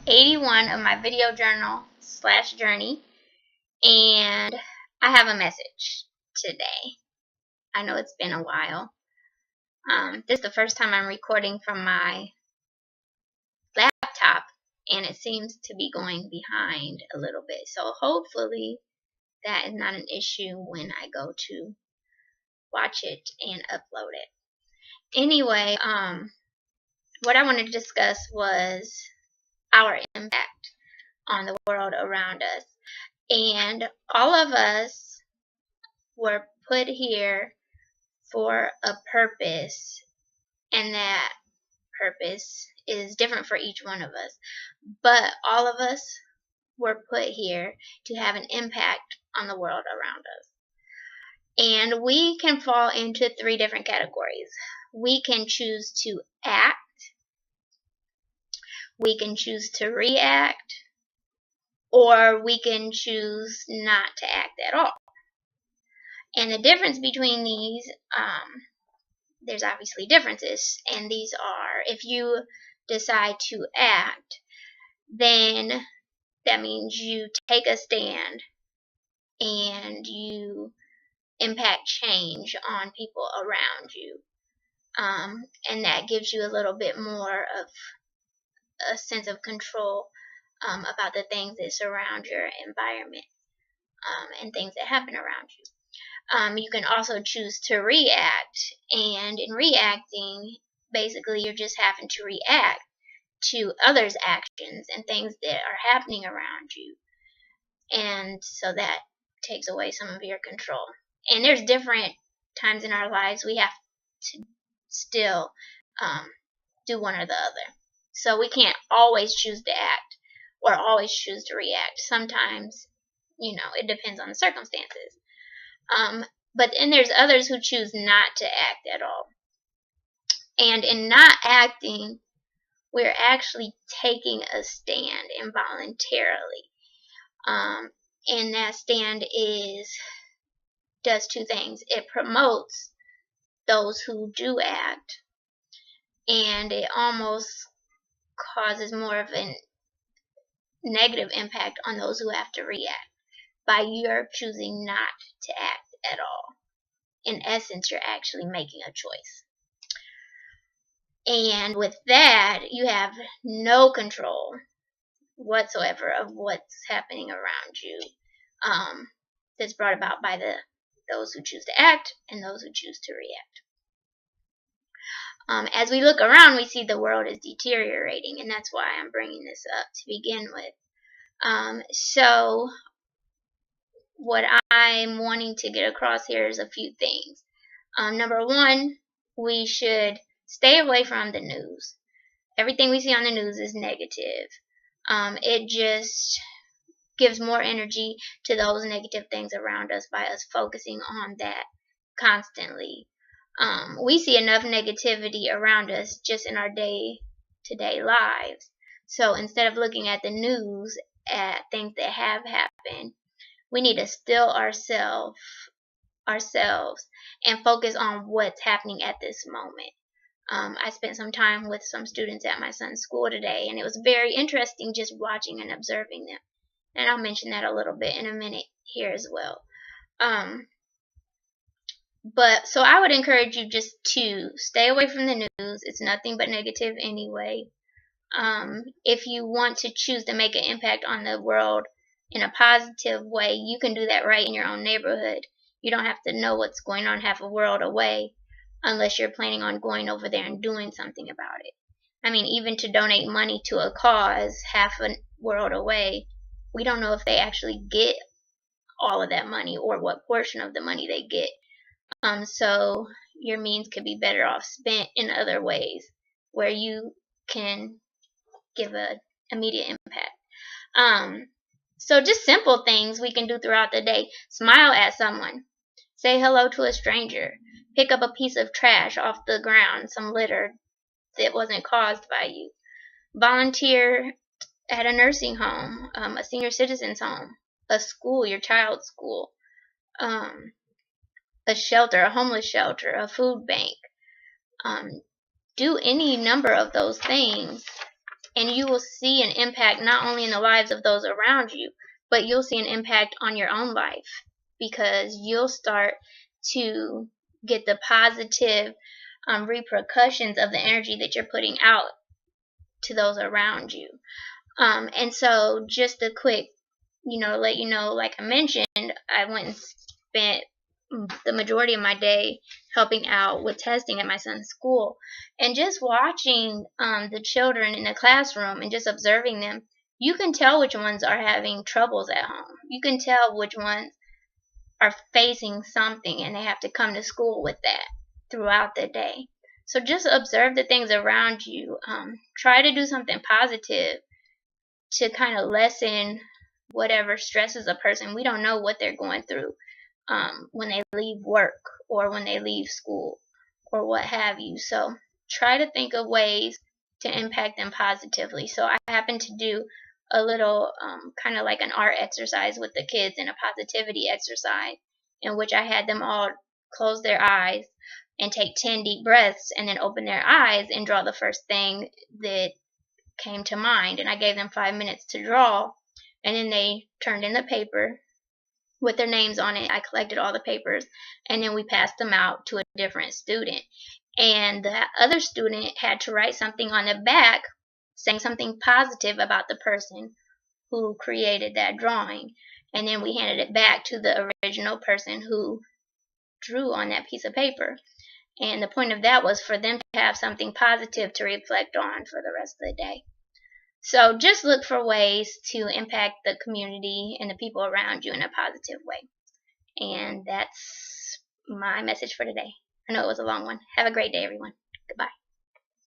81 of my video journal / journey, and I have a message today. I know it's been a while. This is the first time I'm recording from my laptop, and it seems to be going behind a little bit. So hopefully that is not an issue when I go to watch it and upload it. Anyway, what I wanted to discuss was our impact on the world around us. And all of us were put here for a purpose, and that purpose is different for each one of us. But all of us were put here to have an impact on the world around us. And we can fall into 3 different categories. We can choose to act, we can choose to react, or we can choose not to act at all. And the difference between these, there's obviously differences, and these are, if you decide to act, then that means you take a stand and you impact change on people around you, and that gives you a little bit more of a sense of control about the things that surround your environment, and things that happen around you. You can also choose to react, and in reacting, basically you're just having to react to others' actions and things that are happening around you, and so that takes away some of your control. And there's different times in our lives we have to still do one or the other. So we can't always choose to act or always choose to react. Sometimes, it depends on the circumstances. But then there's others who choose not to act at all. And in not acting, we're actually taking a stand involuntarily. And that stand does 2 things. It promotes those who do act, and it almost causes more of a negative impact on those who have to react by your choosing not to act at all. In essence, you're actually making a choice. And with that, you have no control whatsoever of what's happening around you, that's brought about by those who choose to act and those who choose to react. As we look around, we see the world is deteriorating, and that's why I'm bringing this up to begin with. So what I'm wanting to get across here is a few things. Number 1, we should stay away from the news. Everything we see on the news is negative. It just gives more energy to those negative things around us by us focusing on that constantly. We see enough negativity around us just in our day-to-day lives. So instead of looking at the news, at things that have happened, we need to still ourselves and focus on what's happening at this moment. I spent some time with some students at my son's school today, and it was very interesting just watching and observing them. And I'll mention that a little bit in a minute here as well. So I would encourage you just to stay away from the news. It's nothing but negative anyway. If you want to choose to make an impact on the world in a positive way, you can do that right in your own neighborhood. You don't have to know what's going on half a world away unless you're planning on going over there and doing something about it. I mean, even to donate money to a cause half a world away, we don't know if they actually get all of that money or what portion of the money they get. So your means could be better off spent in other ways where you can give an immediate impact. So just simple things we can do throughout the day. Smile at someone. Say hello to a stranger. Pick up a piece of trash off the ground, some litter that wasn't caused by you. Volunteer at a nursing home, a senior citizen's home, a school, your child's school, a shelter, a homeless shelter, a food bank. Do any number of those things And you will see an impact not only in the lives of those around you, but you'll see an impact on your own life, because you'll start to get the positive repercussions of the energy that you're putting out to those around you. And so just a quick, let you know, like I mentioned, I went and spent the majority of my day helping out with testing at my son's school, and just watching the children in the classroom and just observing them, you can tell which ones are having troubles at home. You can tell which ones are facing something and they have to come to school with that throughout the day. So just observe the things around you. Try to do something positive to kind of lessen whatever stresses a person. We don't know what they're going through when they leave work or when they leave school or what have you. So try to think of ways to impact them positively. So I happened to do a little kind of like an art exercise with the kids, and a positivity exercise, in which I had them all close their eyes and take 10 deep breaths and then open their eyes and draw the first thing that came to mind. And I gave them 5 minutes to draw, and then they turned in the paper with their names on it. I collected all the papers, and then we passed them out to a different student. And the other student had to write something on the back saying something positive about the person who created that drawing. And then we handed it back to the original person who drew on that piece of paper. And the point of that was for them to have something positive to reflect on for the rest of the day. So just look for ways to impact the community and the people around you in a positive way. And that's my message for today. I know it was a long one. Have a great day, everyone. Goodbye.